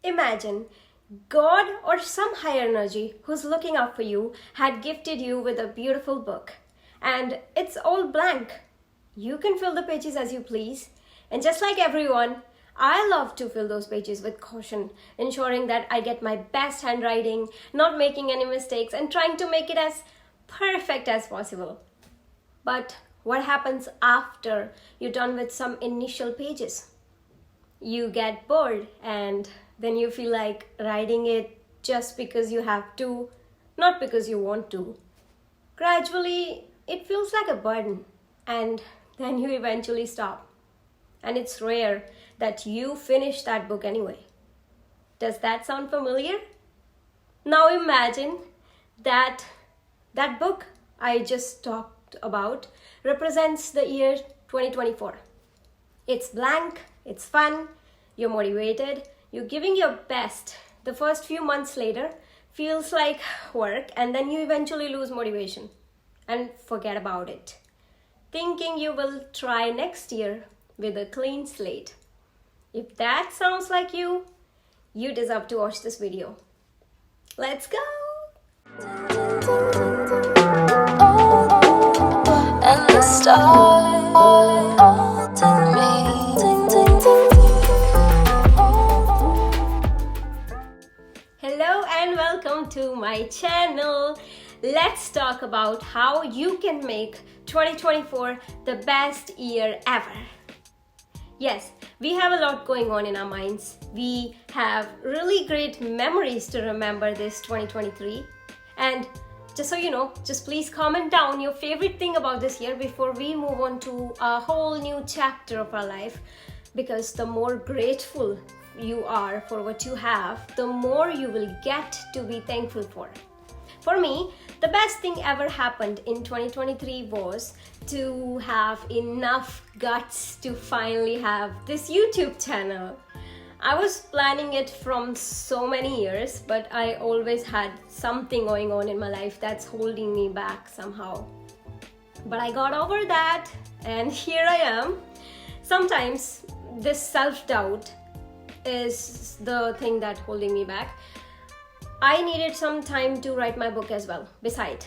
Imagine God or some higher energy who's looking out for you had gifted you with a beautiful book and it's all blank. You can fill the pages as you please, and just like everyone, I love to fill those pages with caution, ensuring that I get my best handwriting, not making any mistakes, and trying to make it as perfect as possible. But what happens after you're done with some initial pages? You get bored and then you feel like writing it just because you have to, not because you want to. Gradually, it feels like a burden, and then you eventually stop. And it's rare that you finish that book anyway. Does that sound familiar? Now imagine that book I just talked about represents the year 2024. It's blank, it's fun, you're motivated, you're giving your best. The first few months later feels like work, and then you eventually lose motivation and forget about it, thinking you will try next year with a clean slate. If that sounds like you deserve to watch this video. Let's go! And the stars holding me. Hello and welcome to my channel. Let's talk about how you can make 2024 the best year ever. Yes, we have a lot going on in our minds. We have really great memories to remember this 2023. And just so you know, just please comment down your favorite thing about this year before we move on to a whole new chapter of our life. Because the more grateful you are for what you have, the more you will get to be thankful for. For me, the best thing ever happened in 2023 was to have enough guts to finally have this YouTube channel. I was planning it from so many years, but I always had something going on in my life that's holding me back somehow. But I got over that, and here I am. Sometimes this self-doubt is the thing that's holding me back. I needed some time to write my book as well, beside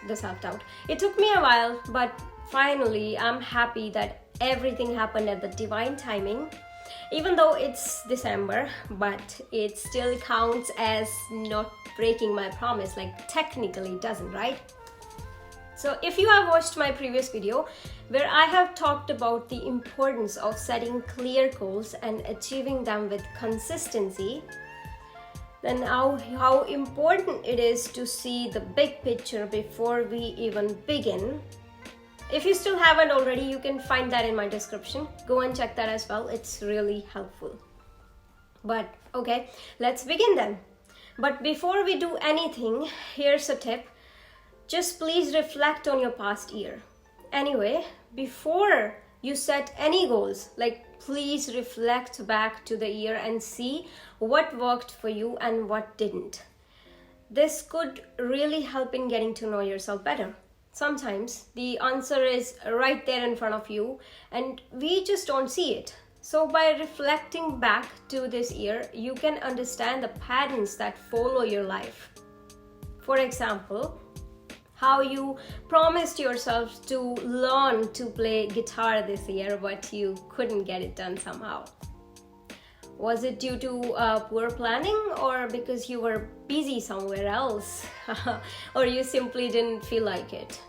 the self-doubt. It took me a while, but finally I'm happy that everything happened at the divine timing. Even though it's December, but it still counts as not breaking my promise, like technically it doesn't, right? So if you have watched my previous video where I have talked about the importance of setting clear goals and achieving them with consistency, then how important it is to see the big picture before we even begin. If you still haven't already, you can find that in my description. Go and check that as well. It's really helpful. But okay, let's begin then. But before we do anything, here's a tip. Just please reflect on your past year. Anyway, before you set any goals, please reflect back to the year and see what worked for you and what didn't. This could really help in getting to know yourself better. Sometimes the answer is right there in front of you and we just don't see it. So by reflecting back to this year, you can understand the patterns that follow your life. For example, how you promised yourself to learn to play guitar this year, but you couldn't get it done somehow. Was it due to poor planning, or because you were busy somewhere else, or you simply didn't feel like it?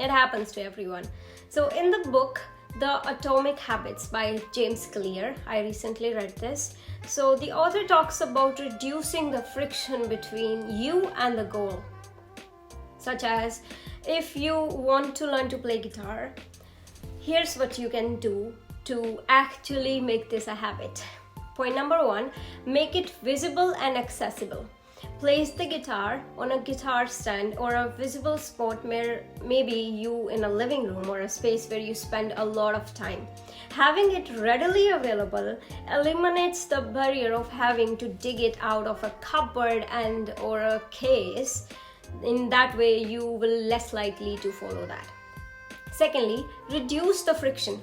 It happens to everyone. So in the book, The Atomic Habits by James Clear, I recently read this. So the author talks about reducing the friction between you and the goal. Such as, if you want to learn to play guitar, here's what you can do to actually make this a habit. Point number 1, make it visible and accessible. Place the guitar on a guitar stand or a visible spot where maybe you in a living room or a space where you spend a lot of time. Having it readily available eliminates the barrier of having to dig it out of a cupboard or a case. In that way, you will less likely to follow that. Secondly, reduce the friction.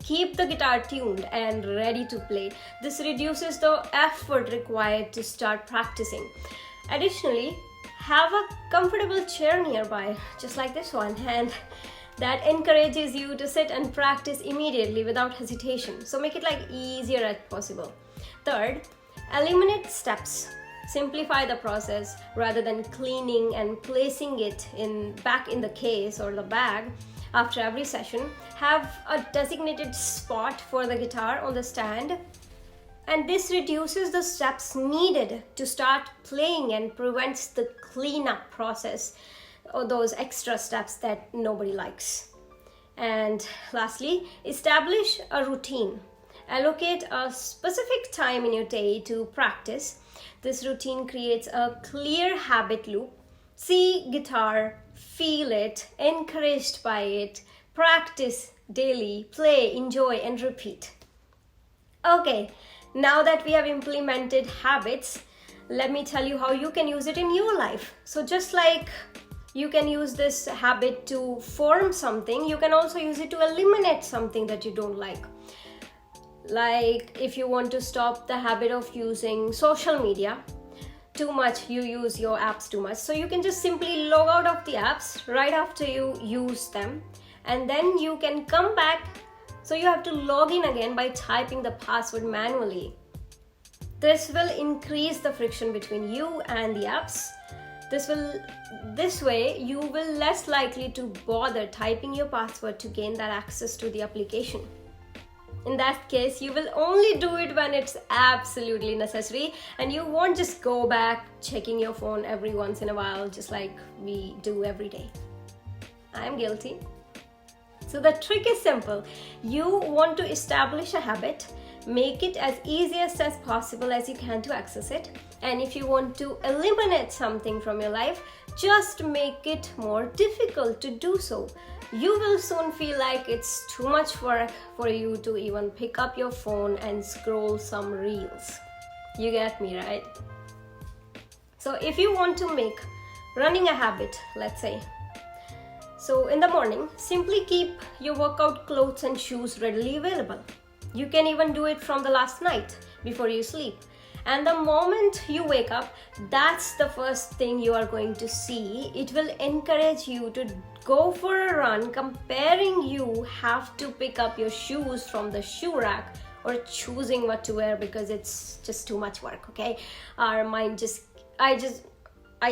Keep the guitar tuned and ready to play. This reduces the effort required to start practicing. Additionally, have a comfortable chair nearby, just like this one, and that encourages you to sit and practice immediately without hesitation. So make it like easier as possible. Third, eliminate steps. Simplify the process rather than cleaning and placing it back in the case or the bag. After every session, have a designated spot for the guitar on the stand, and this reduces the steps needed to start playing and prevents the cleanup process or those extra steps that nobody likes. And lastly, establish a routine. Allocate a specific time in your day to practice. This routine creates a clear habit loop. See guitar, feel it, encouraged by it, practice daily, play, enjoy, and repeat. Okay, now that we have implemented habits, let me tell you how you can use it in your life. So just like you can use this habit to form something, you can also use it to eliminate something that you don't like. Like if you want to stop the habit of using social media too much, you use your apps too much, so you can just simply log out of the apps right after you use them, and then you can come back. So you have to log in again by typing the password manually. This will increase the friction between you and the apps. This way you will less likely to bother typing your password to gain that access to the application. In that case, you will only do it when it's absolutely necessary, and you won't just go back checking your phone every once in a while, just like we do every day. I'm guilty. So the trick is simple. You want to establish a habit, make it as easiest as possible as you can to access it. And if you want to eliminate something from your life, just make it more difficult to do so. You will soon feel like it's too much work for you to even pick up your phone and scroll some reels. You get me, right? So if you want to make running a habit, let's say, so in the morning, simply keep your workout clothes and shoes readily available. You can even do it from the last night before you sleep. And the moment you wake up, that's the first thing you are going to see. It will encourage you to go for a run, comparing you have to pick up your shoes from the shoe rack or choosing what to wear because it's just too much work, okay? I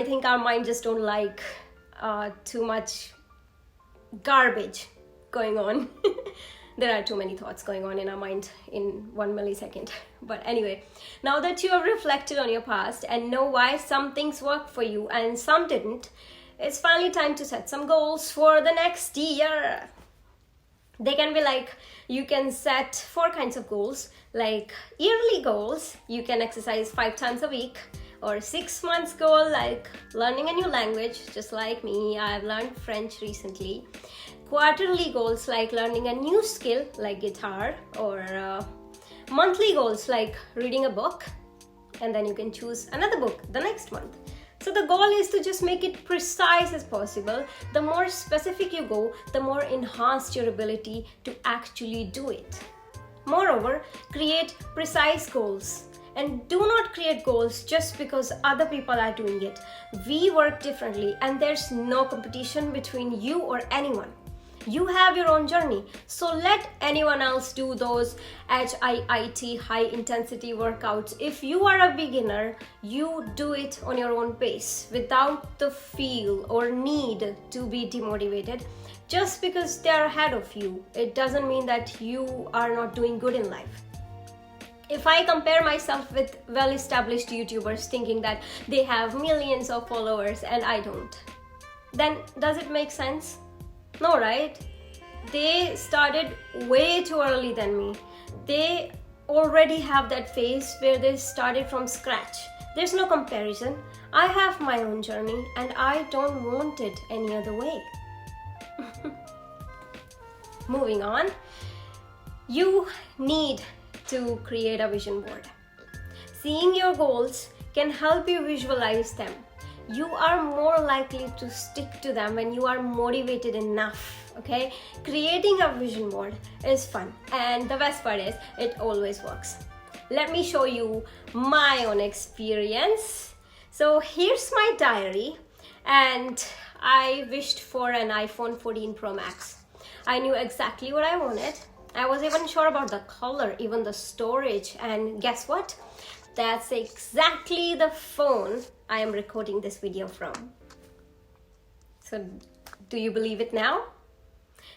think our mind just don't like too much garbage going on. There are too many thoughts going on in our mind in 1 millisecond. But anyway, now that you have reflected on your past and know why some things worked for you and some didn't, it's finally time to set some goals for the next year. They can be like, you can set 4 kinds of goals, like yearly goals. You can exercise 5 times a week, or 6 months goal, like learning a new language, just like me. I've learned French recently. Quarterly goals, like learning a new skill, like guitar, or monthly goals, like reading a book, and then you can choose another book the next month. So the goal is to just make it precise as possible. The more specific you go, the more enhanced your ability to actually do it. Moreover, create precise goals. And do not create goals just because other people are doing it. We work differently, and there's no competition between you or anyone. You have your own journey, so let anyone else do those HIIT, high intensity workouts. If you are a beginner, you do it on your own pace without the feel or need to be demotivated. Just because they are ahead of you, it doesn't mean that you are not doing good in life. If I compare myself with well-established YouTubers thinking that they have millions of followers and I don't, then does it make sense? No, right? They started way too early than me. They already have that phase where they started from scratch. There's no comparison. I have my own journey and I don't want it any other way. Moving on, you need to create a vision board. Seeing your goals can help you visualize them. you are more likely to stick to them when you are motivated enough. Okay, creating a vision board is fun, and the best part is it always works. Let me show you my own experience. So here's my diary, and I wished for an iPhone 14 Pro Max. I knew exactly what I wanted. I was even sure about the color, even the storage, and guess what? That's exactly the phone I am recording this video from. So, do you believe it now?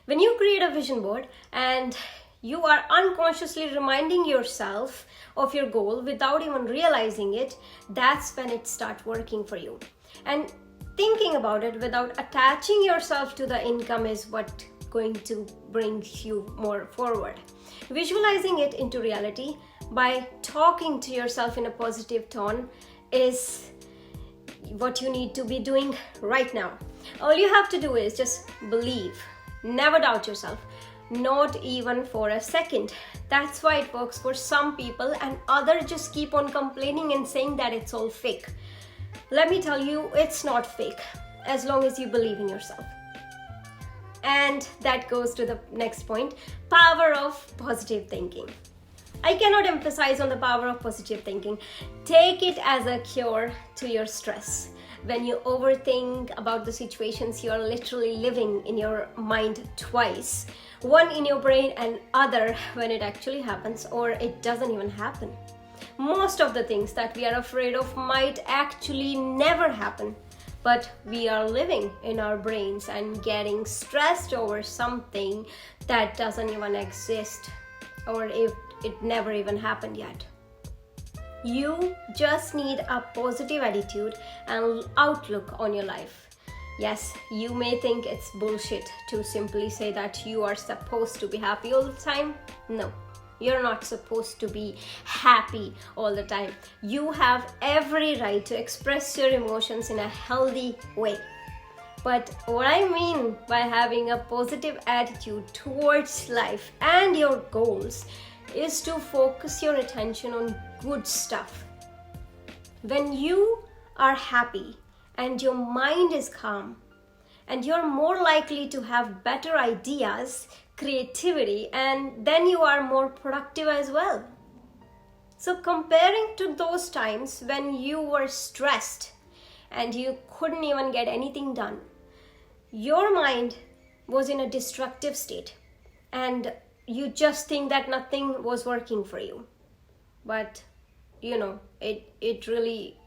When you create a vision board and you are unconsciously reminding yourself of your goal without even realizing it, that's when it starts working for you. And thinking about it without attaching yourself to the income is what going to bring you more forward. Visualizing it into reality by talking to yourself in a positive tone is what you need to be doing right now. All you have to do is just believe. Never doubt yourself, not even for a second. That's why it works for some people and others just keep on complaining and saying that it's all fake. Let me tell you, it's not fake as long as you believe in yourself. And that goes to the next point, power of positive thinking. I cannot emphasize on the power of positive thinking. Take it as a cure to your stress. When you overthink about the situations, you are literally living in your mind twice. One in your brain and other when it actually happens or it doesn't even happen. Most of the things that we are afraid of might actually never happen. But we are living in our brains and getting stressed over something that doesn't even exist or if it never even happened yet. You just need a positive attitude and outlook on your life. Yes, you may think it's bullshit to simply say that you are supposed to be happy all the time. No. You're not supposed to be happy all the time. You have every right to express your emotions in a healthy way. But what I mean by having a positive attitude towards life and your goals is to focus your attention on good stuff. When you are happy and your mind is calm, and you're more likely to have better ideas, creativity, and then you are more productive as well. So comparing to those times when you were stressed and you couldn't even get anything done, your mind was in a destructive state and you just think that nothing was working for you. But it really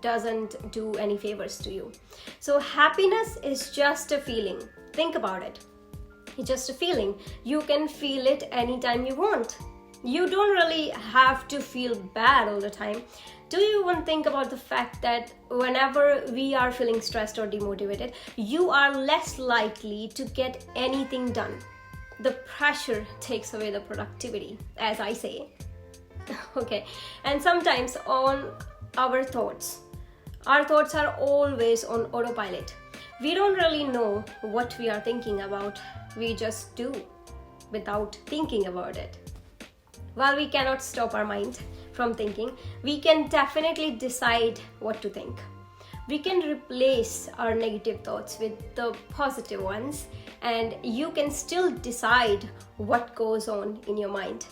doesn't do any favors to you. So happiness is just a feeling. Think about it. It's just a feeling. You can feel it anytime you want. You don't really have to feel bad all the time. Do you even think about the fact that whenever we are feeling stressed or demotivated, you are less likely to get anything done? The pressure takes away the productivity, as I say. Okay, and sometimes on our thoughts are always on autopilot. We don't really know what we are thinking about. We just do without thinking about it. While we cannot stop our mind from thinking, we can definitely decide what to think. We can replace our negative thoughts with the positive ones, and you can still decide what goes on in your mind.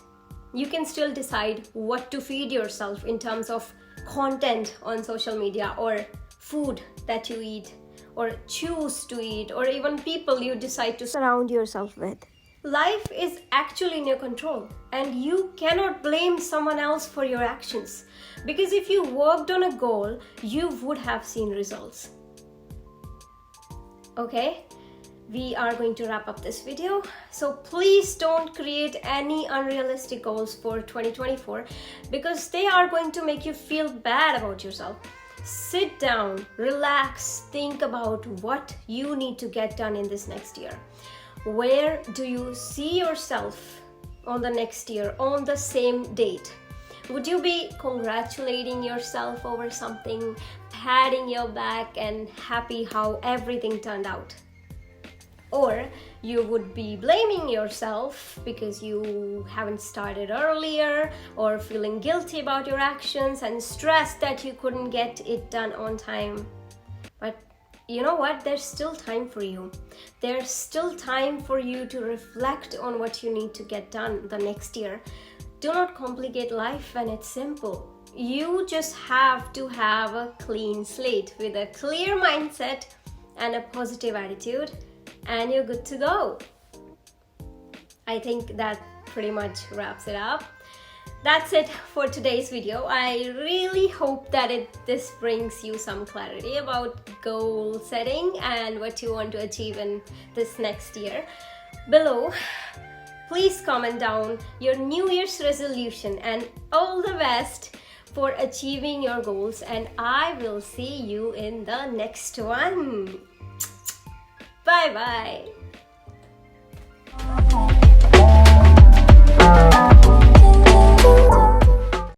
You can still decide what to feed yourself in terms of content on social media or food that you eat or choose to eat or even people you decide to surround yourself with. Life is actually in your control and you cannot blame someone else for your actions because if you worked on a goal, you would have seen results. Okay, we are going to wrap up this video. So please don't create any unrealistic goals for 2024 because they are going to make you feel bad about yourself. Sit down, relax, think about what you need to get done in this next year. Where do you see yourself on the next year, on the same date? Would you be congratulating yourself over something, patting your back and happy how everything turned out? Or you would be blaming yourself because you haven't started earlier or feeling guilty about your actions and stressed that you couldn't get it done on time. But you know what? There's still time for you. There's still time for you to reflect on what you need to get done the next year. Do not complicate life when it's simple. You just have to have a clean slate with a clear mindset and a positive attitude, and you're good to go. I think that pretty much wraps it up. That's it for today's video. I really hope that this brings you some clarity about goal setting and what you want to achieve in this next year. Below, please comment down your New Year's resolution, and all the best for achieving your goals, and I will see you in the next one. Bye bye.